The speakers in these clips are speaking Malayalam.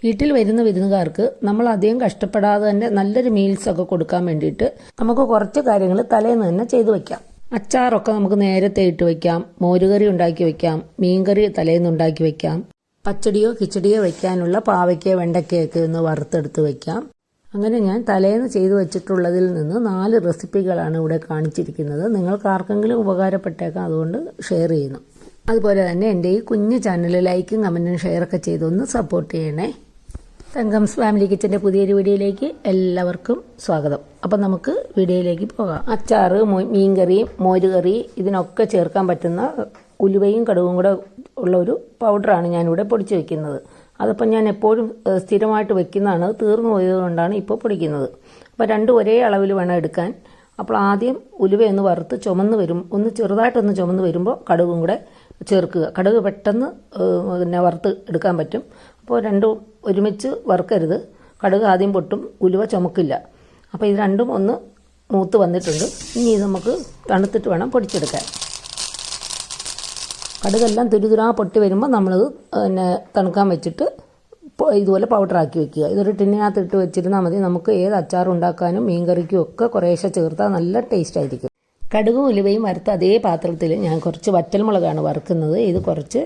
വീട്ടിൽ വരുന്ന വിരുന്നുകാർക്ക് നമ്മൾ അധികം കഷ്ടപ്പെടാതെ തന്നെ നല്ലൊരു മീൽസൊക്കെ കൊടുക്കാൻ വേണ്ടിയിട്ട് നമുക്ക് കുറച്ച് കാര്യങ്ങൾ തലേന്ന് തന്നെ ചെയ്തു വെക്കാം. അച്ചാറൊക്കെ നമുക്ക് നേരത്തെ ഇട്ട് വെക്കാം, മോരുകറി ഉണ്ടാക്കി വെക്കാം, മീൻകറി തലേന്ന് ഉണ്ടാക്കി വെക്കാം, പച്ചടിയോ കിച്ചടിയോ വെക്കാനുള്ള പാവയ്ക്ക വെണ്ടയ്ക്കയൊക്കെ ഒന്ന് വറുത്തെടുത്ത് വെക്കാം. അങ്ങനെ ഞാൻ തലേന്ന് ചെയ്തു വെച്ചിട്ടുള്ളതിൽ നിന്ന് 4 റെസിപ്പികളാണ് ഇവിടെ കാണിച്ചിരിക്കുന്നത്. നിങ്ങൾക്ക് ആർക്കെങ്കിലും ഉപകാരപ്പെട്ടേക്കാം, അതുകൊണ്ട് ഷെയർ ചെയ്യുന്നു. അതുപോലെ തന്നെ എൻ്റെ ഈ കുഞ്ഞു ചാനൽ ലൈക്കും കമൻറ്റും ഷെയറൊക്കെ ചെയ്തൊന്ന് സപ്പോർട്ട് ചെയ്യണേ. തങ്കംസ് ഫാമിലി കിച്ചൻ്റെ പുതിയൊരു വീഡിയോയിലേക്ക് എല്ലാവർക്കും സ്വാഗതം. അപ്പം നമുക്ക് വീഡിയോയിലേക്ക് പോകാം. അച്ചാറ്, മീൻകറി, മോരുകറി ഇതിനൊക്കെ ചേർക്കാൻ പറ്റുന്ന ഉലുവയും കടുകും കൂടെ ഉള്ള ഒരു പൗഡറാണ് ഞാനിവിടെ പൊടിച്ച് വെക്കുന്നത്. അതിപ്പം ഞാൻ എപ്പോഴും സ്ഥിരമായിട്ട് വെക്കുന്നതാണ്, തീർന്നു പോയതുകൊണ്ടാണ് ഇപ്പോൾ പൊടിക്കുന്നത്. അപ്പോൾ 2 ഒരേ അളവിൽ വേണം എടുക്കാൻ. അപ്പോൾ ആദ്യം ഉലുവയൊന്ന് വറുത്ത് ചുമന്ന് വരും, ഒന്ന് ചെറുതായിട്ടൊന്ന് ചുമന്ന് വരുമ്പോൾ കടുകും കൂടെ ചേർക്കുക. കടുക് പെട്ടെന്ന് പിന്നെ വറുത്ത് എടുക്കാൻ പറ്റും. അപ്പോൾ 2 ഒരുമിച്ച് വറുക്കരുത്. കടുക് ആദ്യം പൊട്ടും, ഉലുവ ചുമക്കില്ല. അപ്പോൾ ഇത് 2 ഒന്ന് മൂത്ത് വന്നിട്ടുണ്ട്. ഇനി ഇത് നമുക്ക് തണുത്തിട്ട് വേണം പൊടിച്ചെടുക്കാൻ. കടുകെല്ലാം തുരുതുരാ പൊട്ടി വരുമ്പോൾ നമ്മളത് പിന്നെ തണുക്കാൻ വെച്ചിട്ട് ഇതുപോലെ പൗഡറാക്കി വെക്കുക. ഇതൊരു ടിന്നിനകത്ത് ഇട്ട് വെച്ചിരുന്നാൽ മതി. നമുക്ക് ഏത് അച്ചാറും ഉണ്ടാക്കാനും മീൻകറിക്കും ഒക്കെ കുറേശ്ശെ ചേർത്താൽ നല്ല ടേസ്റ്റ് ആയിരിക്കും. കടുകും ഉലുവയും വറുത്ത അതേ പാത്രത്തിൽ ഞാൻ കുറച്ച് വറ്റൽമുളകാണ് വറുക്കുന്നത്. ഇത് കുറച്ച്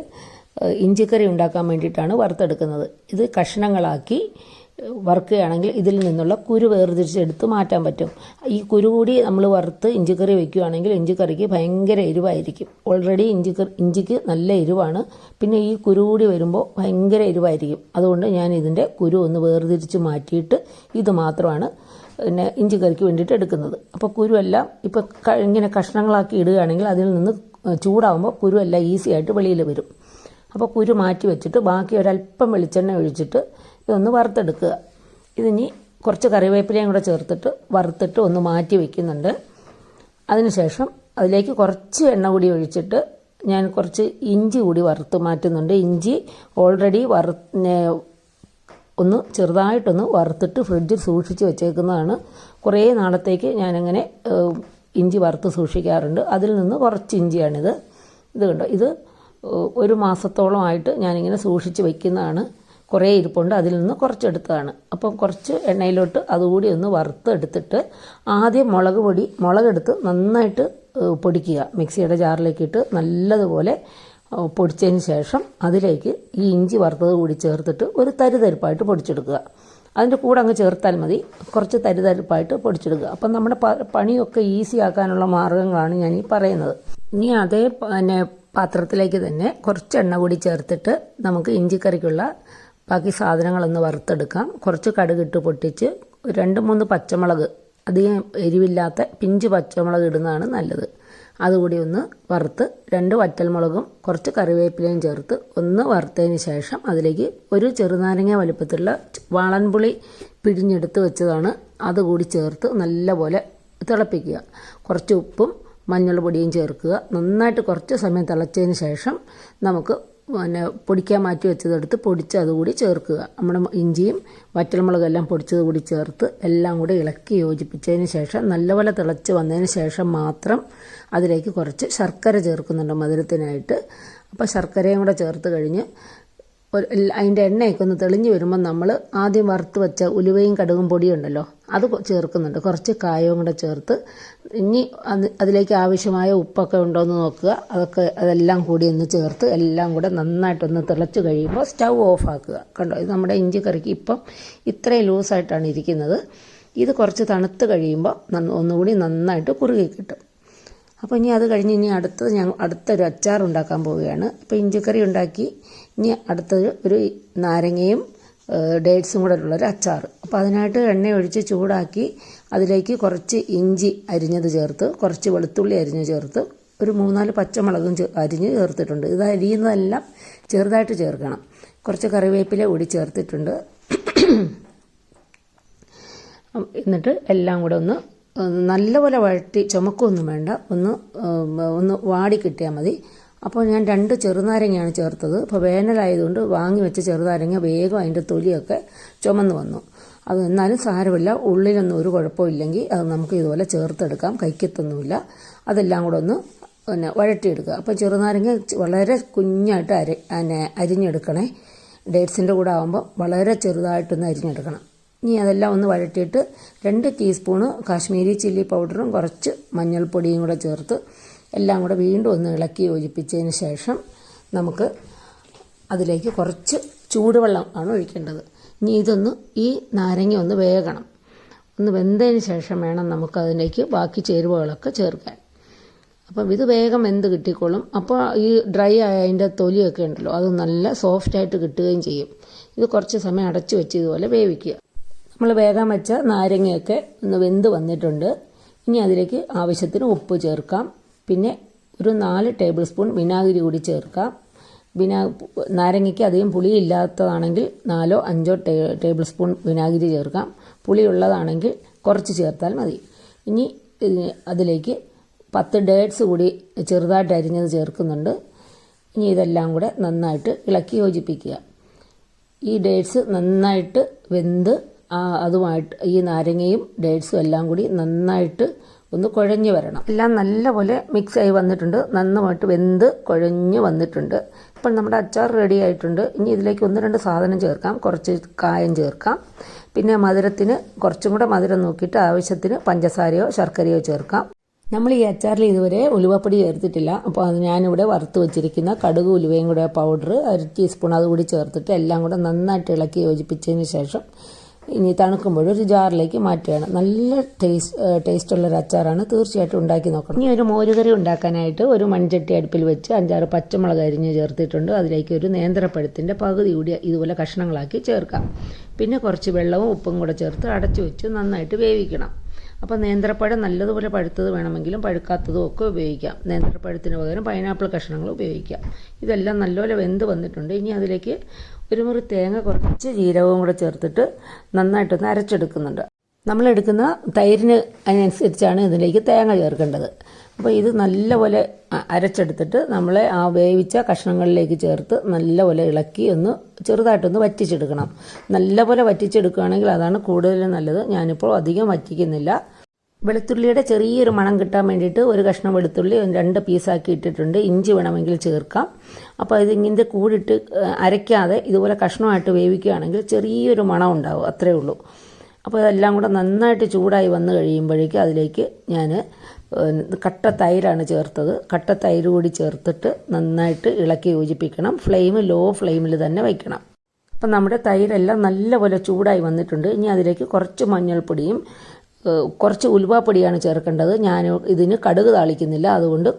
ഇഞ്ചിക്കറി ഉണ്ടാക്കാൻ വേണ്ടിയിട്ടാണ് വറുത്തെടുക്കുന്നത്. ഇത് കഷ്ണങ്ങളാക്കി വറുക്കുകയാണെങ്കിൽ ഇതിൽ നിന്നുള്ള കുരു വേർതിരിച്ചെടുത്ത് മാറ്റാൻ പറ്റും. ഈ കുരു കൂടി നമ്മൾ വറുത്ത് ഇഞ്ചിക്കറി വയ്ക്കുകയാണെങ്കിൽ ഇഞ്ചിക്കറിക്ക് ഭയങ്കര എരിവായിരിക്കും. ഓൾറെഡി ഇഞ്ചിക്ക് നല്ല എരിവാണ്, പിന്നെ ഈ കുരു കൂടി വരുമ്പോൾ ഭയങ്കര എരിവായിരിക്കും. അതുകൊണ്ട് ഞാൻ ഇതിൻ്റെ കുരു ഒന്ന് വേർതിരിച്ച് മാറ്റിയിട്ട് ഇത് മാത്രമാണ് പിന്നെ ഇഞ്ചിക്കറിക്ക് വേണ്ടിയിട്ട് എടുക്കുന്നത്. അപ്പോൾ കുരുവെല്ലാം ഇപ്പോൾ ഇങ്ങനെ കഷ്ണങ്ങളാക്കി ഇടുകയാണെങ്കിൽ അതിൽ നിന്ന് ചൂടാകുമ്പോൾ കുരുവെല്ലാം ഈസി ആയിട്ട് വെളിയിൽ വരും. അപ്പോൾ കുരു മാറ്റി വെച്ചിട്ട് ബാക്കി ഒരല്പം വെളിച്ചെണ്ണ ഒഴിച്ചിട്ട് ഇതൊന്ന് വറുത്തെടുക്കുക. ഇതിനി കുറച്ച് കറിവേപ്പിലയും കൂടെ ചേർത്തിട്ട് വറുത്തിട്ട് ഒന്ന് മാറ്റി വയ്ക്കുന്നുണ്ട്. അതിനുശേഷം അതിലേക്ക് കുറച്ച് എണ്ണ കൂടി ഒഴിച്ചിട്ട് ഞാൻ കുറച്ച് ഇഞ്ചി കൂടി വറുത്ത് മാറ്റുന്നുണ്ട്. ഇഞ്ചി ഓൾറെഡി ഒന്ന് ചെറുതായിട്ടൊന്ന് വറുത്തിട്ട് ഫ്രിഡ്ജിൽ സൂക്ഷിച്ച് വെച്ചേക്കുന്നതാണ്. കുറേ നാളത്തേക്ക് ഞാനങ്ങനെ ഇഞ്ചി വറുത്ത് സൂക്ഷിക്കാറുണ്ട്. അതിൽ നിന്ന് കുറച്ച് ഇഞ്ചിയാണിത്. ഇത് കണ്ടോ, ഇത് 1 മാസത്തോളമായിട്ട് ഞാനിങ്ങനെ സൂക്ഷിച്ച് വയ്ക്കുന്നതാണ്. കുറേ ഇരിപ്പുണ്ട്, അതിൽ നിന്ന് കുറച്ചെടുത്തതാണ്. അപ്പം കുറച്ച് എണ്ണയിലോട്ട് അതുകൂടി ഒന്ന് വറുത്തെടുത്തിട്ട് ആദ്യം മുളകെടുത്ത് നന്നായിട്ട് പൊടിക്കുക. മിക്സിയുടെ ജാറിലേക്ക് ഇട്ട് നല്ലതുപോലെ പൊടിച്ചതിന് ശേഷം അതിലേക്ക് ഈ ഇഞ്ചി വറുത്തത് കൂടി ചേർത്തിട്ട് ഒരു തരിതരിപ്പായിട്ട് പൊടിച്ചെടുക്കുക. അതിൻ്റെ കൂടെ അങ്ങ് ചേർത്താൽ മതി. കുറച്ച് തരിതരിപ്പായിട്ട് പൊടിച്ചെടുക്കുക. അപ്പം നമ്മുടെ പണിയൊക്കെ ഈസി ആക്കാനുള്ള മാർഗ്ഗങ്ങളാണ് ഞാൻ ഈ പറയുന്നത്. ഇനി അതേ പിന്നെ പാത്രത്തിലേക്ക് തന്നെ കുറച്ച് എണ്ണ കൂടി ചേർത്തിട്ട് നമുക്ക് ഇഞ്ചിക്കറിക്കുള്ള ബാക്കി സാധനങ്ങളൊന്ന് വറുത്തെടുക്കാം. കുറച്ച് കടുകിട്ട് പൊട്ടിച്ച് 2-3 പച്ചമുളക്, അധികം എരിവില്ലാത്ത പിഞ്ച് പച്ചമുളക് ഇടുന്നതാണ് നല്ലത്. അതുകൂടി ഒന്ന് വറുത്ത് 2 വറ്റൽമുളകും കുറച്ച് കറിവേപ്പിലയും ചേർത്ത് ഒന്ന് വറുത്തതിന് ശേഷം അതിലേക്ക് ഒരു ചെറുനാരങ്ങ വലുപ്പത്തിലുള്ള വാളൻപുളി പിഴിഞ്ഞെടുത്ത് വെച്ചതാണ്, അതുകൂടി ചേർത്ത് നല്ലപോലെ തിളപ്പിക്കുക. കുറച്ച് ഉപ്പും മഞ്ഞൾ പൊടിയും ചേർക്കുക. നന്നായിട്ട് കുറച്ച് സമയം തിളച്ചതിന് ശേഷം നമുക്ക് പിന്നെ പൊടിക്കാൻ മാറ്റി വെച്ചതെടുത്ത് പൊടിച്ച് അതുകൂടി ചേർക്കുക. നമ്മുടെ ഇഞ്ചിയും വറ്റൽമുളകെല്ലാം പൊടിച്ചത് കൂടി ചേർത്ത് എല്ലാം കൂടി ഇളക്കി യോജിപ്പിച്ചതിന് ശേഷം നല്ലപോലെ തിളച്ച് വന്നതിന് ശേഷം മാത്രം അതിലേക്ക് കുറച്ച് ശർക്കര ചേർക്കുന്നുണ്ട് മധുരത്തിനായിട്ട്. അപ്പോൾ ശർക്കരയും കൂടെ ചേർത്ത് കഴിഞ്ഞ് അതിൻ്റെ എണ്ണയൊക്കെ ഒന്ന് തെളിഞ്ഞ് വരുമ്പോൾ നമ്മൾ ആദ്യം വറുത്ത് വെച്ച ഉലുവയും കടുകും പൊടിയുണ്ടല്ലോ അത് ചേർക്കുന്നുണ്ട്. കുറച്ച് കായവും കൂടെ ചേർത്ത് ഇനി അതിലേക്ക് ആവശ്യമായ ഉപ്പൊക്കെ ഉണ്ടോയെന്ന് നോക്കുക. അതെല്ലാം കൂടി ഒന്ന് ചേർത്ത് എല്ലാം കൂടെ നന്നായിട്ടൊന്ന് തിളച്ച് കഴിയുമ്പോൾ സ്റ്റൗ ഓഫ് ആക്കുക. കണ്ടോ, ഇത് നമ്മുടെ ഇഞ്ചി കറിക്ക് ഇപ്പം ഇത്രയും ലൂസായിട്ടാണ് ഇരിക്കുന്നത്. ഇത് കുറച്ച് തണുത്ത് കഴിയുമ്പോൾ ഒന്നുകൂടി നന്നായിട്ട് കുറുകി കിട്ടും. അപ്പോൾ ഇനി അത് കഴിഞ്ഞ് ഇനി അടുത്തൊരു അച്ചാർ ഉണ്ടാക്കാൻ പോവുകയാണ്. അപ്പോൾ ഇഞ്ചിക്കറി ഉണ്ടാക്കി, ഇനി അടുത്തത് ഒരു നാരങ്ങയും ഡേറ്റ്സും കൂടെ ഉള്ളൊരു അച്ചാർ. അപ്പോൾ അതിനായിട്ട് എണ്ണ ഒഴിച്ച് ചൂടാക്കി അതിലേക്ക് കുറച്ച് ഇഞ്ചി അരിഞ്ഞത് ചേർത്ത്, കുറച്ച് വെളുത്തുള്ളി അരിഞ്ഞ് ചേർത്ത്, ഒരു 3-4 പച്ചമുളകും അരിഞ്ഞ് ചേർത്തിട്ടുണ്ട്. ഇത് അരിയുന്നതെല്ലാം ചെറുതായിട്ട് ചേർക്കണം. കുറച്ച് കറിവേപ്പില കൂടി ചേർത്തിട്ടുണ്ട്. എന്നിട്ട് എല്ലാം കൂടെ ഒന്ന് നല്ലപോലെ വഴറ്റി, ചുമക്കൊന്നും വേണ്ട, ഒന്ന് വാടി കിട്ടിയാൽ മതി. അപ്പോൾ ഞാൻ 2 ചെറുനാരങ്ങയാണ് ചേർത്തത്. അപ്പോൾ വേനലായതുകൊണ്ട് വാങ്ങി വെച്ച ചെറുനാരങ്ങ വേഗം അതിൻ്റെ തൊലിയൊക്കെ ചുമന്ന് വന്നു. അത് എന്നാലും സാരമില്ല, ഉള്ളിലൊന്നും ഒരു കുഴപ്പമില്ലെങ്കിൽ അത് നമുക്ക് ഇതുപോലെ ചേർത്തെടുക്കാം, കൈക്കത്തൊന്നുമില്ല. അതെല്ലാം കൂടെ ഒന്ന് വഴറ്റിയെടുക്കുക. അപ്പോൾ ചെറുനാരങ്ങ വളരെ കുഞ്ഞായിട്ട് അരിഞ്ഞെടുക്കണേ. ഡേറ്റ്സിൻ്റെ കൂടെ ആകുമ്പോൾ വളരെ ചെറുതായിട്ടൊന്ന് അരിഞ്ഞെടുക്കണം. ഇനി അതെല്ലാം ഒന്ന് വഴറ്റിയിട്ട് 2 ടീസ്പൂണ് കാശ്മീരി ചില്ലി പൗഡറും കുറച്ച് മഞ്ഞൾപ്പൊടിയും കൂടെ ചേർത്ത് എല്ലാം കൂടെ വീണ്ടും ഒന്ന് ഇളക്കി യോജിപ്പിച്ചതിന് ശേഷം നമുക്ക് അതിലേക്ക് കുറച്ച് ചൂടുവെള്ളം ആണ് ഒഴിക്കേണ്ടത്. ഇനി ഈ നാരങ്ങ ഒന്ന് വേകണം. ഒന്ന് വെന്തതിന് ശേഷം വേണം നമുക്കതിലേക്ക് ബാക്കി ചേരുവകളൊക്കെ ചേർക്കാൻ. അപ്പം ഇത് വേഗം വെന്ത് കിട്ടിക്കോളും. അപ്പോൾ ഈ ഡ്രൈ ആയ അതിൻ്റെ തൊലിയൊക്കെ ഉണ്ടല്ലോ അത് നല്ല സോഫ്റ്റായിട്ട് കിട്ടുകയും ചെയ്യും. ഇത് കുറച്ച് സമയം അടച്ചു വെച്ച് ഇതുപോലെ വേവിക്കുക. നമ്മൾ വേഗം വെച്ച നാരങ്ങയൊക്കെ ഒന്ന് വെന്ത് വന്നിട്ടുണ്ട്. ഇനി അതിലേക്ക് ആവശ്യത്തിന് ഉപ്പ് ചേർക്കാം. പിന്നെ ഒരു 4 ടേബിൾ സ്പൂൺ വിനാഗിരി കൂടി ചേർക്കാം. നാരങ്ങയ്ക്ക് അധികം പുളിയില്ലാത്തതാണെങ്കിൽ 4-5 ടേബിൾ സ്പൂൺ വിനാഗിരി ചേർക്കാം. പുളിയുള്ളതാണെങ്കിൽ കുറച്ച് ചേർത്താൽ മതി. ഇനി അതിലേക്ക് 10 ഡേറ്റ്സ് കൂടി ചെറുതായിട്ട് അരിഞ്ഞത് ചേർക്കുന്നുണ്ട്. ഇനി ഇതെല്ലാം കൂടെ നന്നായിട്ട് ഇളക്കി യോജിപ്പിക്കുക. ഈ ഡേറ്റ്സ് നന്നായിട്ട് വെന്ത് അതുമായിട്ട് ഈ നാരങ്ങയും ഡേറ്റ്സും എല്ലാം കൂടി നന്നായിട്ട് ഒന്ന് കുഴഞ്ഞു വരണം. എല്ലാം നല്ലപോലെ മിക്സ് ആയി വന്നിട്ടുണ്ട്. നന്നായിട്ട് വെന്ത് കുഴഞ്ഞു വന്നിട്ടുണ്ട്. ഇപ്പോൾ നമ്മുടെ അച്ചാർ റെഡി ആയിട്ടുണ്ട്. ഇനി ഇതിലേക്ക് 1-2 സാധനം ചേർക്കാം. കുറച്ച് കായം ചേർക്കാം. പിന്നെ മധുരത്തിന് കുറച്ചും കൂടെ മധുരം നോക്കിയിട്ട് ആവശ്യത്തിന് പഞ്ചസാരയോ ശർക്കരയോ ചേർക്കാം. നമ്മൾ ഈ അച്ചാറിൽ ഇതുവരെ ഉലുവപ്പൊടി ചേർത്തിട്ടില്ല. അപ്പോൾ അത് ഞാനിവിടെ വറുത്ത് വെച്ചിരിക്കുന്ന കടുക് ഉലുവയും കൂടെ പൗഡർ 1 ടീസ്പൂൺ അതുകൂടി ചേർത്തിട്ട് എല്ലാം കൂടെ നന്നായിട്ട് ഇളക്കി യോജിപ്പിച്ചതിന് ശേഷം ഇനി തണുക്കുമ്പോൾ ഒരു ജാറിലേക്ക് മാറ്റുകയാണ്. നല്ല ടേസ്റ്റുള്ളൊരു അച്ചാറാണ്. തീർച്ചയായിട്ടും ഉണ്ടാക്കി നോക്കണം. ഇനി ഒരു മോരുകറി ഉണ്ടാക്കാനായിട്ട് ഒരു മൺചട്ടി അടുപ്പിൽ വെച്ച് 5-6 പച്ചമുളക് അരിഞ്ഞ് ചേർത്തിട്ടുണ്ട്. അതിലേക്ക് ഒരു നേന്ത്രപ്പഴത്തിൻ്റെ പകുതി കൂടി ഇതുപോലെ കഷ്ണങ്ങളാക്കി ചേർക്കാം. പിന്നെ കുറച്ച് വെള്ളവും ഉപ്പും കൂടെ ചേർത്ത് അടച്ചു വെച്ച് നന്നായിട്ട് വേവിക്കണം. അപ്പോൾ നേന്ത്രപ്പഴം നല്ലതുപോലെ പഴുത്തത് വേണമെങ്കിലും പഴുക്കാത്തതും ഒക്കെ ഉപയോഗിക്കാം. നേന്ത്രപ്പഴത്തിന് പകരം പൈനാപ്പിൾ കഷ്ണങ്ങൾ ഉപയോഗിക്കാം. ഇതെല്ലാം നല്ലപോലെ വെന്ത് വന്നിട്ടുണ്ട്. ഇനി അതിലേക്ക് ഒരു മുറി തേങ്ങ കുറച്ച് ജീരകവും കൂടെ ചേർത്തിട്ട് നന്നായിട്ടൊന്ന് അരച്ചെടുക്കുന്നുണ്ട്. നമ്മളെടുക്കുന്ന തൈരിന് അതിനനുസരിച്ചാണ് ഇതിലേക്ക് തേങ്ങ ചേർക്കേണ്ടത്. അപ്പോൾ ഇത് നല്ലപോലെ അരച്ചെടുത്തിട്ട് നമ്മളെ ആ വേവിച്ച കഷ്ണങ്ങളിലേക്ക് ചേർത്ത് നല്ലപോലെ ഇളക്കി ഒന്ന് ചെറുതായിട്ടൊന്ന് വറ്റിച്ചെടുക്കണം. നല്ലപോലെ വറ്റിച്ചെടുക്കുകയാണെങ്കിൽ അതാണ് കൂടുതൽ നല്ലത്. ഞാനിപ്പോൾ അധികം വറ്റിക്കുന്നില്ല. വെളുത്തുള്ളിയുടെ ചെറിയൊരു മണം കിട്ടാൻ വേണ്ടിയിട്ട് ഒരു കഷ്ണം വെളുത്തുള്ളി 2 പീസാക്കി ഇട്ടിട്ടുണ്ട്. ഇഞ്ചി വേണമെങ്കിൽ ചേർക്കാം. അപ്പോൾ ഇത് ഇങ്ങനത്തെ കൂടിയിട്ട് അരയ്ക്കാതെ ഇതുപോലെ കഷ്ണമായിട്ട് വേവിക്കുകയാണെങ്കിൽ ചെറിയൊരു മണം ഉണ്ടാവും. അത്രയേ ഉള്ളൂ. അപ്പോൾ ഇതെല്ലാം കൂടെ നന്നായിട്ട് ചൂടായി വന്നു കഴിയുമ്പോഴേക്കും അതിലേക്ക് ഞാൻ കട്ട തൈരാണ് ചേർത്തത്. കട്ട തൈര് കൂടി ചേർത്തിട്ട് നന്നായിട്ട് ഇളക്കി യോജിപ്പിക്കണം. ലോ ഫ്ലെയിമിൽ തന്നെ വയ്ക്കണം. അപ്പം നമ്മുടെ തൈരെല്ലാം നല്ലപോലെ ചൂടായി വന്നിട്ടുണ്ട്. ഇനി അതിലേക്ക് കുറച്ച് മഞ്ഞൾപ്പൊടിയും കുറച്ച് ഉലുവാപ്പൊടിയാണ് ചേർക്കേണ്ടത്. ഞാൻ ഇതിന് കടുക് താളിക്കുന്നില്ല. അതുകൊണ്ട്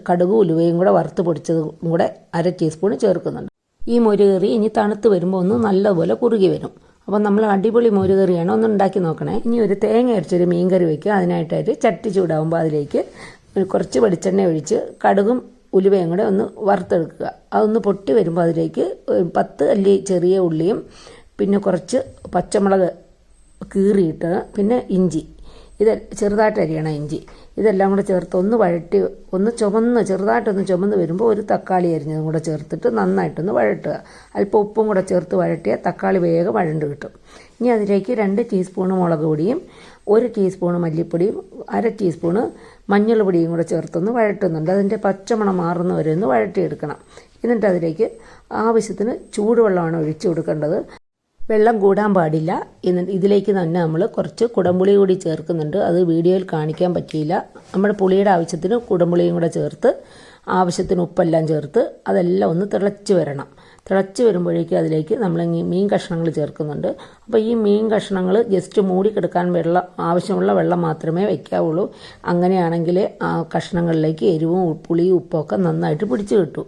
കടുക് ഉലുവയും കൂടെ വറുത്ത് പൊടിച്ചതും കൂടെ 1/2 ടീസ്പൂൺ ചേർക്കുന്നുണ്ട്. ഈ മോരുകറി ഇനി തണുത്ത് വരുമ്പോൾ ഒന്ന് നല്ലപോലെ കുറുകി വരും. അപ്പം നമ്മൾ അടിപൊളി മോരുകറിയാണ്. ഒന്ന് ഉണ്ടാക്കി നോക്കണേ. ഇനി ഒരു തേങ്ങ അരച്ചൊരു മീൻകറി വയ്ക്കുക. അതിനായിട്ടായിട്ട് ചട്ടി ചൂടാകുമ്പോൾ അതിലേക്ക് കുറച്ച് വെളിച്ചെണ്ണ ഒഴിച്ച് കടുകും ഉലുവയും കൂടെ ഒന്ന് വറുത്തെടുക്കുക. അതൊന്ന് പൊട്ടി വരുമ്പോൾ അതിലേക്ക് 10 അല്ലി ചെറിയ ഉള്ളിയും പിന്നെ കുറച്ച് പച്ചമുളക് കീറിയിട്ട് പിന്നെ ഇഞ്ചി ചെറുതായിട്ട് അരിയണം. ഇഞ്ചി ഇതെല്ലാം കൂടെ ചേർത്ത് ഒന്ന് വഴറ്റി ചെറുതായിട്ടൊന്ന് ചുമന്ന് വരുമ്പോൾ ഒരു തക്കാളി അരിഞ്ഞതും കൂടെ ചേർത്തിട്ട് നന്നായിട്ടൊന്ന് വഴട്ടുക. അല്പം ഉപ്പും കൂടെ ചേർത്ത് വഴറ്റിയാൽ തക്കാളി വേഗം വഴണ്ട് കിട്ടും. ഇനി അതിലേക്ക് 2 ടീസ്പൂൺ മുളക് പൊടിയും 1 ടീസ്പൂൺ മല്ലിപ്പൊടിയും 1/2 ടീസ്പൂൺ മഞ്ഞൾ പൊടിയും കൂടെ ചേർത്തൊന്ന് വഴട്ടുന്നുണ്ട്. അതിൻ്റെ പച്ചമണം മാറുന്ന വരെ ഒന്ന് വഴറ്റിയെടുക്കണം. എന്നിട്ട് അതിലേക്ക് ആവശ്യത്തിന് ചൂടുവെള്ളമാണ് ഒഴിച്ചു കൊടുക്കേണ്ടത്. വെള്ളം കൂടാൻ പാടില്ല. ഇതിലേക്ക് തന്നെ നമ്മൾ കുറച്ച് കുടംപുളി കൂടി ചേർക്കുന്നുണ്ട്. അത് വീഡിയോയിൽ കാണിക്കാൻ പറ്റിയില്ല. നമ്മുടെ പുളിയുടെ ആവശ്യത്തിന് കുടംപുളിയും കൂടെ ചേർത്ത് ആവശ്യത്തിന് ഉപ്പെല്ലാം ചേർത്ത് അതെല്ലാം ഒന്ന് തിളച്ച് വരണം. തിളച്ച് വരുമ്പോഴേക്കും അതിലേക്ക് നമ്മൾ മീൻ കഷ്ണങ്ങൾ ചേർക്കുന്നുണ്ട്. അപ്പോൾ ഈ മീൻ കഷ്ണങ്ങൾ ജസ്റ്റ് മൂടിക്കെടുക്കാൻ ആവശ്യമുള്ള വെള്ളം മാത്രമേ വയ്ക്കാവുള്ളൂ. അങ്ങനെയാണെങ്കിൽ ആ കഷ്ണങ്ങളിലേക്ക് എരിവും പുളിയും ഉപ്പൊക്കെ നന്നായിട്ട് പിടിച്ച് കിട്ടും.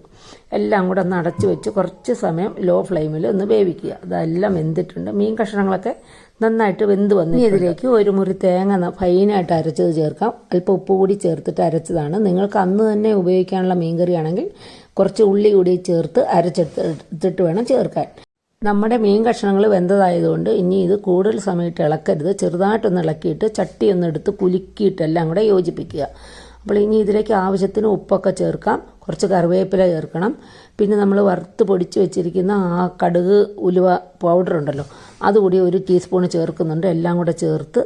എല്ലാം കൂടെ ഒന്ന് അടച്ചു വെച്ച് കുറച്ച് സമയം ലോ ഫ്ലെയിമിൽ ഒന്ന് വേവിക്കുക. അതെല്ലാം വെന്തിട്ടുണ്ട്. മീൻ കഷ്ണങ്ങളൊക്കെ നന്നായിട്ട് വെന്ത് വന്ന് ഇതിലേക്ക് ഒരു മുറി തേങ്ങ ഫൈനായിട്ട് അരച്ചത് ചേർക്കാം. അല്പം ഉപ്പ് കൂടി ചേർത്തിട്ട് അരച്ചതാണ്. നിങ്ങൾക്ക് അന്ന് തന്നെ ഉപയോഗിക്കാനുള്ള മീൻകറിയാണെങ്കിൽ കുറച്ച് ഉള്ളി കൂടി ചേർത്ത് അരച്ചെടുത്തിട്ട് വേണം ചേർക്കാൻ. നമ്മുടെ മീൻ കഷ്ണങ്ങൾ വെന്തതായതുകൊണ്ട് ഇനി ഇത് കൂടുതൽ സമയത്ത് ഇളക്കരുത്. ചെറുതായിട്ടൊന്ന് ഇളക്കിയിട്ട് ചട്ടി ഒന്ന് എടുത്ത് കുലുക്കിയിട്ട് എല്ലാം കൂടെ യോജിപ്പിക്കുക. അപ്പോൾ ഇനി ഇതിലേക്ക് ആവശ്യത്തിന് ഉപ്പൊക്കെ ചേർക്കാം. കുറച്ച് കറിവേപ്പില ചേർക്കണം. പിന്നെ നമ്മൾ വറുത്ത് പൊടിച്ച് വെച്ചിരിക്കുന്ന ആ കടുക് ഉലുവ പൗഡർ ഉണ്ടല്ലോ അതുകൂടി 1 ടീസ്പൂൺ ചേർക്കുന്നുണ്ട്. എല്ലാം കൂടെ ചേർത്ത്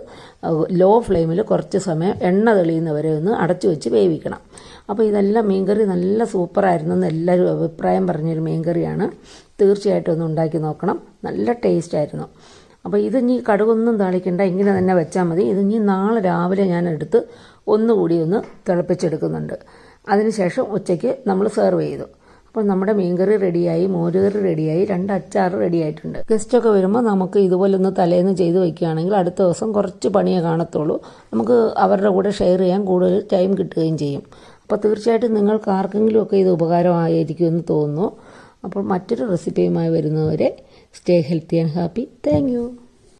ലോ ഫ്ലെയിമിൽ കുറച്ച് സമയം എണ്ണ തെളിയുന്നവരെ ഒന്ന് അടച്ചു വെച്ച് വേവിക്കണം. അപ്പോൾ ഇതെല്ലാം മീൻകറി നല്ല സൂപ്പറായിരുന്നു എന്ന് എല്ലാവരും അഭിപ്രായം പറഞ്ഞൊരു മീൻകറിയാണ്. തീർച്ചയായിട്ടും ഒന്ന് ഉണ്ടാക്കി നോക്കണം. നല്ല ടേസ്റ്റായിരുന്നു. അപ്പോൾ ഇതിനി കടുകൊന്നും താളിക്കണ്ട, ഇങ്ങനെ തന്നെ വെച്ചാൽ മതി. ഇതിനി നാളെ രാവിലെ ഞാൻ എടുത്ത് ഒന്നുകൂടി ഒന്ന് തിളപ്പിച്ചെടുക്കുന്നുണ്ട്. അതിനുശേഷം ഉച്ചയ്ക്ക് നമ്മൾ സെർവ് ചെയ്തു. അപ്പോൾ നമ്മുടെ മീൻകറി റെഡിയായി, മോരുകറി റെഡിയായി, 2 അച്ചാർ റെഡി ആയിട്ടുണ്ട്. ഗസ്റ്റൊക്കെ വരുമ്പോൾ നമുക്ക് ഇതുപോലെ ഒന്ന് തലേന്ന് ചെയ്ത് വയ്ക്കുകയാണെങ്കിൽ അടുത്ത ദിവസം കുറച്ച് പണിയേ കാണത്തുള്ളൂ. നമുക്ക് അവരുടെ കൂടെ ഷെയർ ചെയ്യാൻ കൂടുതൽ ടൈം കിട്ടുകയും ചെയ്യും. അപ്പോൾ തീർച്ചയായിട്ടും നിങ്ങൾക്ക് ആർക്കെങ്കിലുമൊക്കെ ഇത് ഉപകാരമായിരിക്കുമെന്ന് തോന്നുന്നു. അപ്പോൾ മറ്റൊരു റെസിപ്പിയുമായി വരുന്നവരെ stay healthy and happy. Thank you.